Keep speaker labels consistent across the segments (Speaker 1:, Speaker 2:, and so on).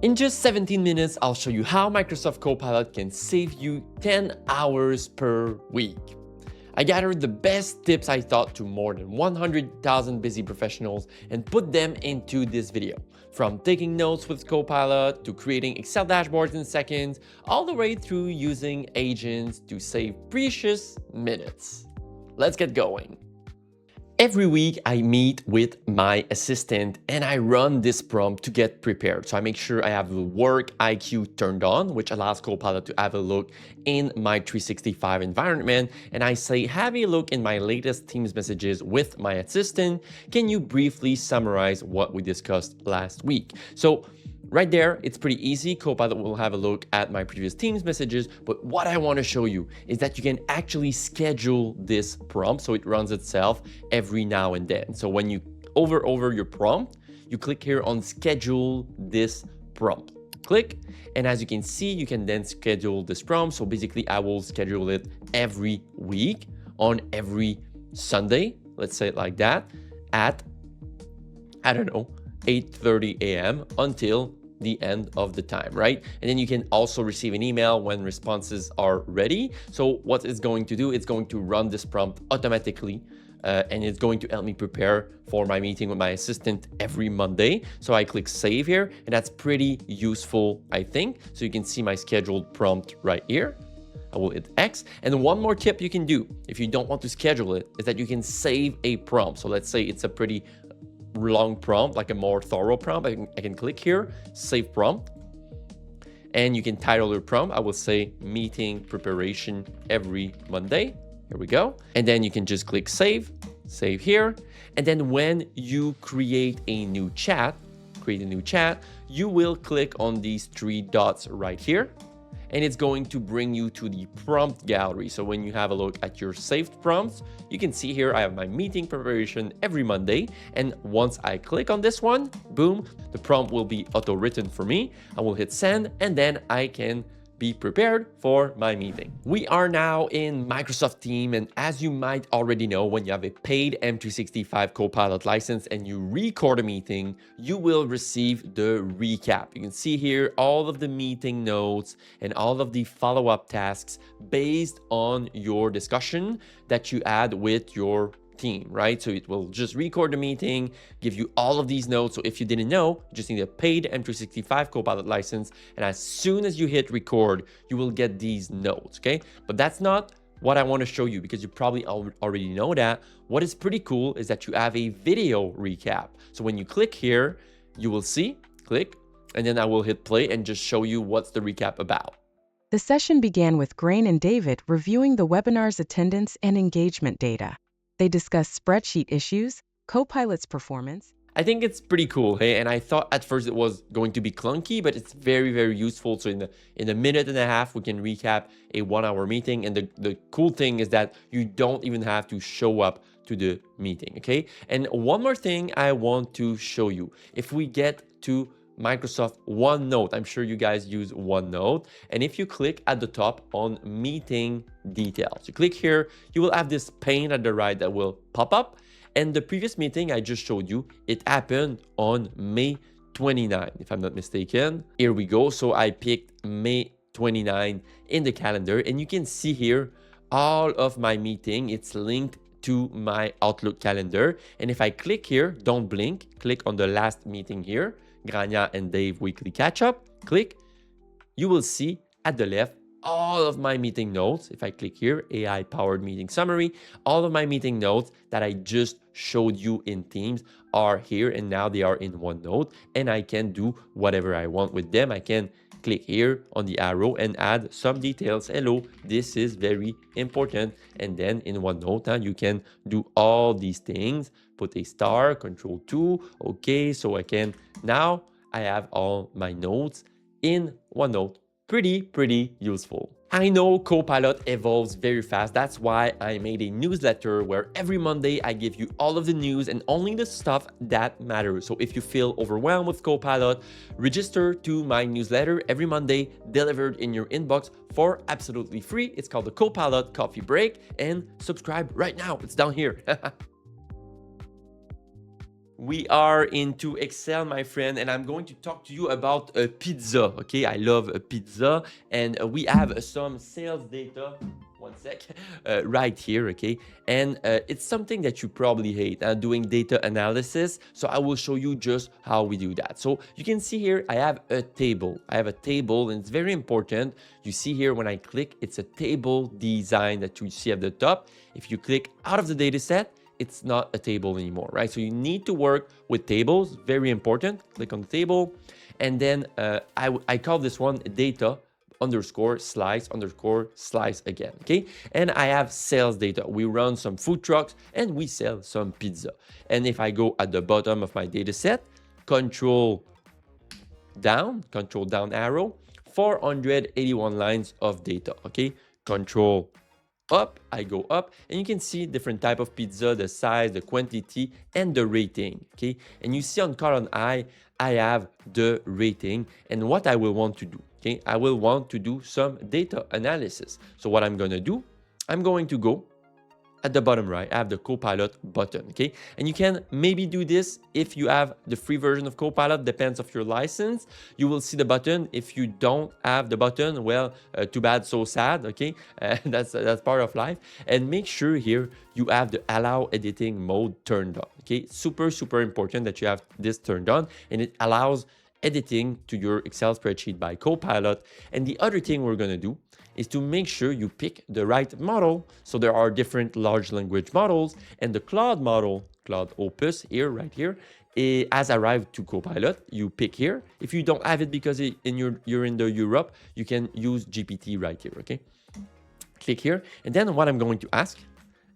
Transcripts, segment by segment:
Speaker 1: In just 17 minutes, I'll show you how Microsoft Copilot can save you 10 hours per week. I gathered the best tips I thought to more than 100,000 busy professionals and put them into this video. From taking notes with Copilot to creating Excel dashboards in seconds, all the way through using agents to save precious minutes. Let's get going. Every week I meet with my assistant and I run this prompt to get prepared. So I make sure I have the work IQ turned on, which allows Copilot to have a look in my 365 environment. And I say, have a look in my latest Teams messages with my assistant. Can you briefly summarize what we discussed last week? So right there, it's pretty easy. Copilot will have a look at my previous Teams messages, but what I want to show you is that you can actually schedule this prompt so it runs itself every now and then. So when you over your prompt, you click here on schedule this prompt. Click, and as you can see, you can then schedule this prompt. So basically, I will schedule it every week on every Sunday, let's say it like that, at, I don't know, 8:30 a.m. until the end of the time, right? And then you can also receive an email when responses are ready. So what it's going to do, it's going to run this prompt automatically, and it's going to help me prepare for my meeting with my assistant every Monday. So I click save here, and that's pretty useful, I think. So you can see my scheduled prompt right here. I will hit X. And one more tip you can do if you don't want to schedule it is that you can save a prompt. So let's say it's a pretty long prompt, like a more thorough prompt. I can click here, save prompt, and you can title your prompt. I will say meeting preparation every Monday. Here we go. And then you can just click save here. And then when you create a new chat, you will click on these three dots right here, and it's going to bring you to the prompt gallery. So when you have a look at your saved prompts, you can see here I have my meeting preparation every Monday. And once I click on this one, boom, the prompt will be auto-written for me. I will hit send, and then I can be prepared for my meeting. We are now in Microsoft Teams, and as you might already know, when you have a paid M365 Copilot license and you record a meeting, you will receive the recap. You can see here all of the meeting notes and all of the follow-up tasks based on your discussion that you had with your team, right? So it will just record the meeting, give you all of these notes. So if you didn't know, you just need a paid M365 Copilot license. And as soon as you hit record, you will get these notes, okay? But that's not what I want to show you because you probably already know that. What is pretty cool is that you have a video recap. So when you click here, you will see, click, and then I will hit play and just show you what's the recap about.
Speaker 2: The session began with Grain and David reviewing the webinar's attendance and engagement data. They discussed spreadsheet issues, Copilot's performance.
Speaker 1: I think it's pretty cool, hey? And I thought at first it was going to be clunky, but it's very, very useful. So in a minute and a half, we can recap a 1 hour meeting. And the cool thing is that you don't even have to show up to the meeting, okay? And one more thing I want to show you. If we get to Microsoft OneNote. I'm sure you guys use OneNote. And if you click at the top on meeting details, you click here, you will have this pane at the right that will pop up. And the previous meeting I just showed you, it happened on May 29, if I'm not mistaken. Here we go. So I picked May 29 in the calendar, and you can see here all of my meeting. It's linked to my Outlook calendar. And if I click here, don't blink, click on the last meeting here, Grania and Dave weekly catch up, click, you will see at the left all of my meeting notes. If I click here, AI powered meeting summary, all of my meeting notes that I just showed you in Teams are here, and now they are in OneNote, and I can do whatever I want with them. I can click here on the arrow and add some details. Hello, this is very important. And then in OneNote, you can do all these things, put a star, control 2. Okay, so now I have all my notes in OneNote. Pretty useful. I know Copilot evolves very fast. That's why I made a newsletter where every Monday I give you all of the news and only the stuff that matters. So if you feel overwhelmed with Copilot, register to my newsletter every Monday, delivered in your inbox for absolutely free. It's called the Copilot Coffee Break, and subscribe right now. It's down here. we are into Excel, my friend, and I'm going to talk to you about a pizza. Okay, I love a pizza, and we have some sales data. One sec, right here, okay, and it's something that you probably hate, doing data analysis. So I will show you just how we do that. So you can see here, I have a table. I have a table, and it's very important. You see here when I click, it's a table design that you see at the top. If you click out of the data set, it's not a table anymore, right? So you need to work with tables, very important. Click on the table, and then I call this one data underscore slice underscore slice again, okay? And I have sales data. We run some food trucks and we sell some pizza. And if I go at the bottom of my data set, control down arrow, 481 lines of data, okay? Control up, I go up, and you can see different type of pizza, the size, the quantity, and the rating, okay? And you see on column I have the rating and what I will want to do, okay? I will want to do some data analysis. So what I'm gonna do, I'm going to go at the bottom right, I have the Copilot button, okay? And you can maybe do this if you have the free version of Copilot, depends of your license. You will see the button. If you don't have the button, well, too bad, so sad, okay? That's part of life. And make sure here you have the allow editing mode turned on, okay? Super, super important that you have this turned on, and it allows editing to your Excel spreadsheet by Copilot. And the other thing we're gonna do is to make sure you pick the right model. So there are different large language models, and the Claude model, Claude Opus here, right here, has arrived to Copilot. You pick here. If you don't have it because you're in the Europe, you can use GPT right here, okay? Click here, and then what I'm going to ask,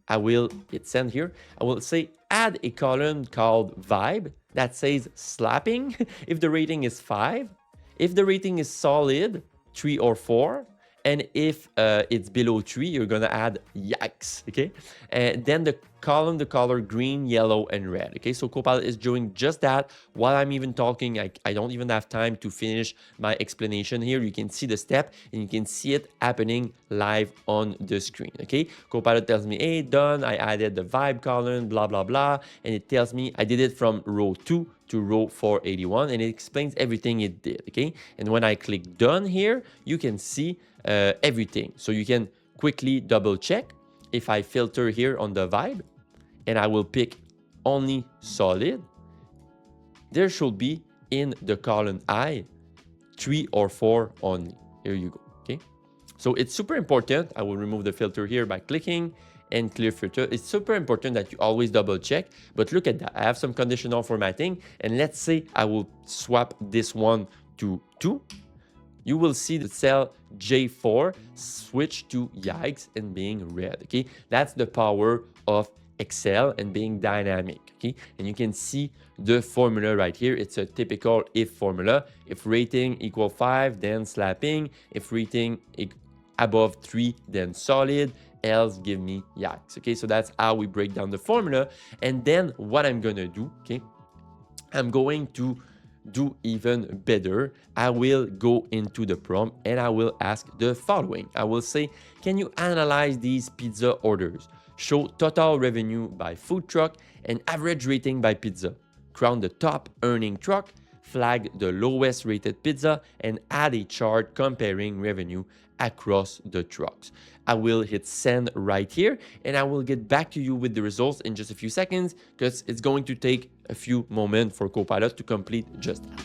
Speaker 1: I will hit send here. I will say add a column called vibe that says slapping if the rating is 5. If the rating is solid, 3 or 4. And if it's below 3, you're gonna add yikes, okay? And then the column, the color green, yellow, and red, okay? So Copilot is doing just that. While I'm even talking, I don't even have time to finish my explanation here. You can see the step, and you can see it happening live on the screen, okay? Copilot tells me, hey, done, I added the vibe column, blah, blah, blah. And it tells me I did it from row 2 to row 481, and it explains everything it did, okay? And when I click done here, you can see everything. So you can quickly double check. If I filter here on the vibe and I will pick only solid, there should be in the column I 3 or 4 only. Here you go, okay? So it's super important. I will remove the filter here by clicking and clear filter. It's super important that you always double check, but look at that. I have some conditional formatting, and let's say I will swap this one to 2. You will see the cell J4 switch to yikes and being red, okay? That's the power of Excel and being dynamic, okay? And you can see the formula right here. It's a typical if formula. If rating equal 5, then slapping. If rating above 3, then solid. Else give me yikes, okay? So that's how we break down the formula. And then what I'm gonna do, okay? I'm going to do even better. I will go into the prompt and I will ask the following. I will say, can you analyze these pizza orders? Show total revenue by food truck and average rating by pizza. Crown the top earning truck, flag the lowest rated pizza, and add a chart comparing revenue across the trucks. I will hit send right here, and I will get back to you with the results in just a few seconds, because it's going to take a few moments for Copilot to complete just that.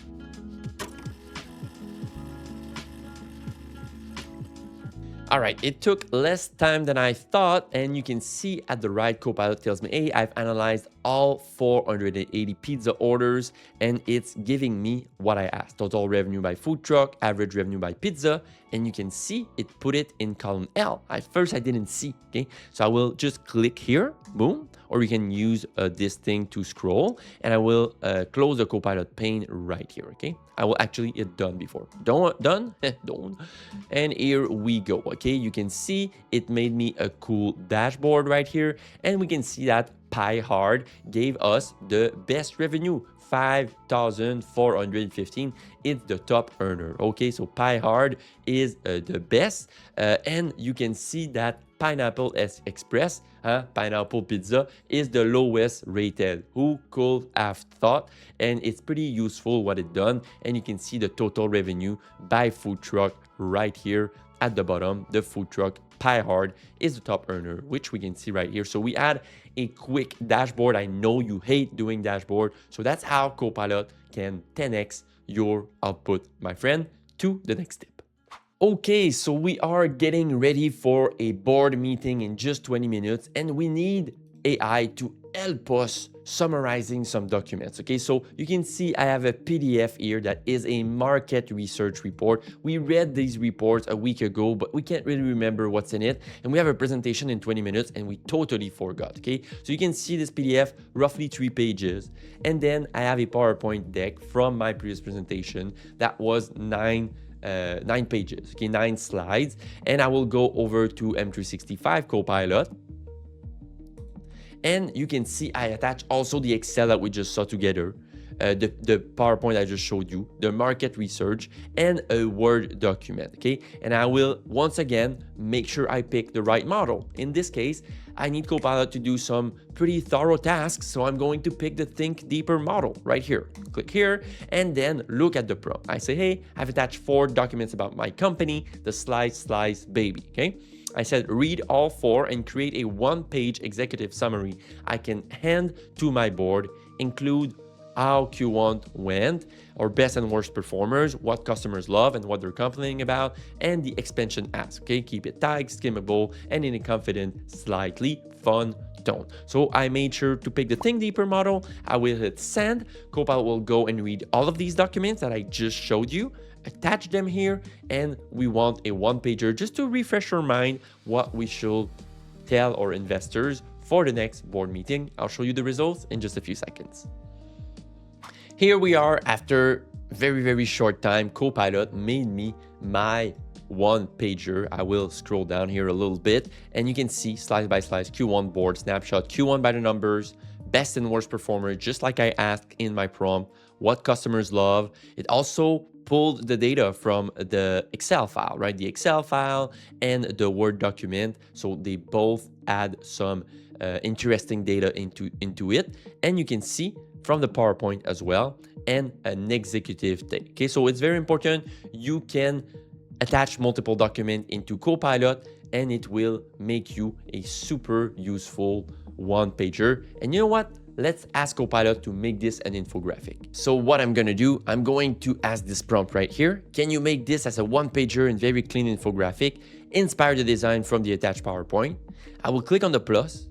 Speaker 1: All right, it took less time than I thought, and you can see at the right, Copilot tells me, hey, I've analyzed all 480 pizza orders, and it's giving me what I asked. Total revenue by food truck, average revenue by pizza, and you can see it put it in column L. At first, I didn't see, okay? So I will just click here, boom, or you can use this thing to scroll, and I will close the Copilot pane right here, okay? I will actually hit done before. Done? Done. And here we go, okay? You can see it made me a cool dashboard right here, and we can see that PyHard gave us the best revenue, 5,415. It's the top earner, okay? So PyHard is the best, and you can see that Pineapple Express, Pineapple Pizza, is the lowest rated. Who could have thought? And it's pretty useful what it done. And you can see the total revenue by food truck right here at the bottom. The food truck Pie Hard is the top earner, which we can see right here. So we add a quick dashboard. I know you hate doing dashboard. So that's how Copilot can 10x your output, my friend. To the next tip. Okay, so we are getting ready for a board meeting in just 20 minutes, and we need AI to help us summarizing some documents. Okay, so you can see I have a PDF here that is a market research report. We read these reports a week ago, but we can't really remember what's in it. And we have a presentation in 20 minutes and we totally forgot. Okay, so you can see this PDF, roughly 3 pages. And then I have a PowerPoint deck from my previous presentation that was 9 pages, okay, 9 slides. And I will go over to M365 Copilot. And you can see I attach also the Excel that we just saw together, the PowerPoint I just showed you, the market research, and a Word document, okay? And I will, once again, make sure I pick the right model. In this case, I need Copilot to do some pretty thorough tasks, so I'm going to pick the Think Deeper model right here. Click here, and then look at the prompt. I say, hey, I've attached 4 documents about my company, the slice baby, okay? I said, read all 4 and create a 1-page executive summary I can hand to my board, include how Q1 went, or best and worst performers, what customers love and what they're complaining about, and the expansion ask, okay? Keep it tight, skimmable, and in a confident, slightly fun tone. So I made sure to pick the Think Deeper model. I will hit send. Copilot will go and read all of these documents that I just showed you, attach them here, and we want a 1-pager just to refresh our mind what we should tell our investors for the next board meeting. I'll show you the results in just a few seconds. Here we are after very, very short time. Copilot made me my 1-pager. I will scroll down here a little bit and you can see slide by slide Q1 board snapshot, Q1 by the numbers, best and worst performer, just like I asked in my prompt, what customers love. It also pulled the data from the Excel file, right? The Excel file and the Word document. So they both add some interesting data into it. And you can see from the PowerPoint as well, and an executive take. Okay, so it's very important. You can attach multiple documents into Copilot and it will make you a super useful 1-pager. And you know what? Let's ask Copilot to make this an infographic. So what I'm gonna do, I'm going to ask this prompt right here. Can you make this as a 1-pager and very clean infographic? Inspire the design from the attached PowerPoint. I will click on the plus,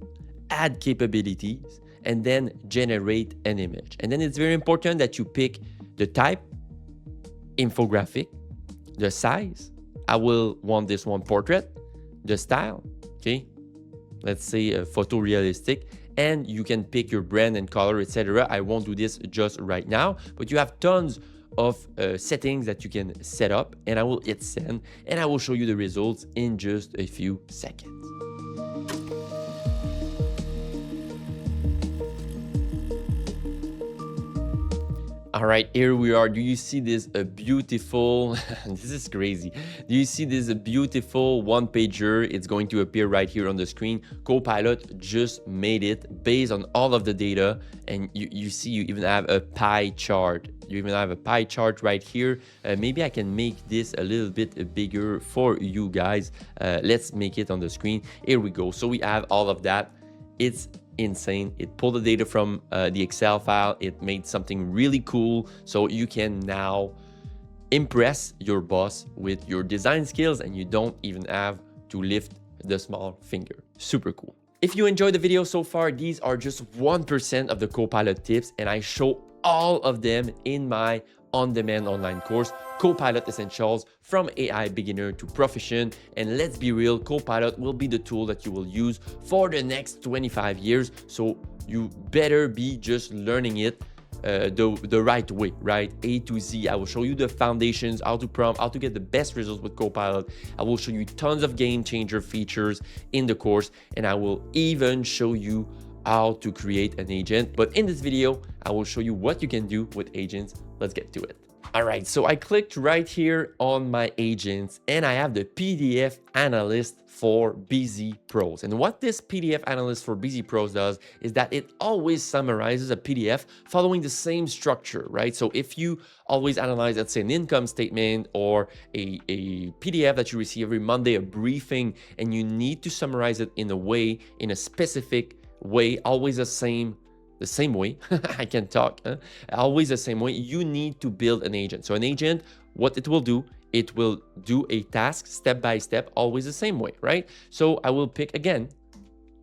Speaker 1: add capabilities, and then generate an image. And then it's very important that you pick the type, infographic, the size. I will want this one portrait, the style, okay? Let's say a photorealistic, and you can pick your brand and color, etc. I won't do this just right now, but you have tons of settings that you can set up, and I will hit send, and I will show you the results in just a few seconds. All right, here we are. Do you see this beautiful, this is crazy. Do you see this beautiful 1-pager? It's going to appear right here on the screen. Copilot just made it based on all of the data. And you see, you even have a pie chart. You even have a pie chart right here. Maybe I can make this a little bit bigger for you guys. Let's make it on the screen. Here we go. So we have all of that. It's insane. It pulled the data from the Excel file. It made something really cool. So you can now impress your boss with your design skills and you don't even have to lift the small finger. Super cool. If you enjoyed the video so far, these are just 1% of the Copilot tips, and I show all of them in my on-demand online course, Copilot Essentials from AI beginner to proficient. And let's be real, Copilot will be the tool that you will use for the next 25 years. So you better be just learning it the right way, right? A to Z. I will show you the foundations, how to prompt, how to get the best results with Copilot. I will show you tons of game changer features in the course, and I will even show you how to create an agent. But in this video, I will show you what you can do with agents. Let's get to it. All right, so I clicked right here on my agents and I have the PDF analyst for Busy Pros. And what this PDF analyst for Busy Pros does is that it always summarizes a PDF following the same structure, right? So if you always analyze, let's say, an income statement or a PDF that you receive every Monday, a briefing, and you need to summarize it in a way, in a specific way, always the same way, I can talk, always the same way, you need to build an agent. So an agent, what it will do, it will do a task step by step, always the same way, right? So I will pick again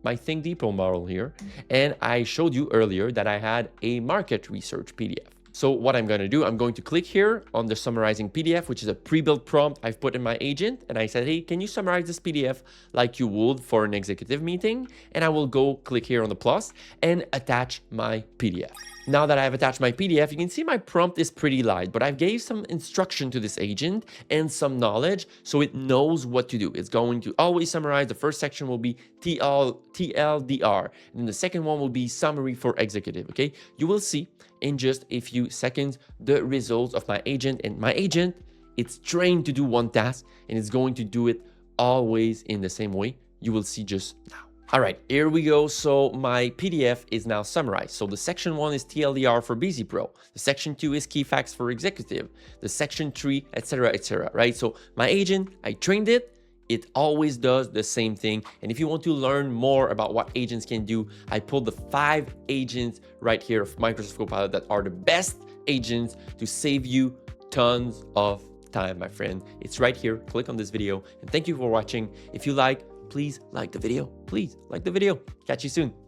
Speaker 1: my Think Deeper model here. And I showed you earlier that I had a market research PDF. So what I'm going to do, I'm going to click here on the summarizing PDF, which is a pre-built prompt I've put in my agent. And I said, hey, can you summarize this PDF like you would for an executive meeting? And I will go click here on the plus and attach my PDF. Now that I have attached my PDF, you can see my prompt is pretty light, but I've gave some instruction to this agent and some knowledge so it knows what to do. It's going to always summarize. The first section will be TLDR, and then the second one will be summary for executive, okay? You will see in just a few seconds the results of my agent, and my agent, it's trained to do one task and it's going to do it always in the same way. You will see just now. All right, here we go. So my PDF is now summarized. So the section 1 is TLDR for Busy Pro. The section 2 is key facts for executive. The section 3, etc., right? So my agent, I trained it. It always does the same thing. And if you want to learn more about what agents can do, I pulled the 5 agents right here of Microsoft Copilot that are the best agents to save you tons of time, my friend. It's right here. Click on this video. And thank you for watching. If you like, please like the video. Please like the video. Catch you soon.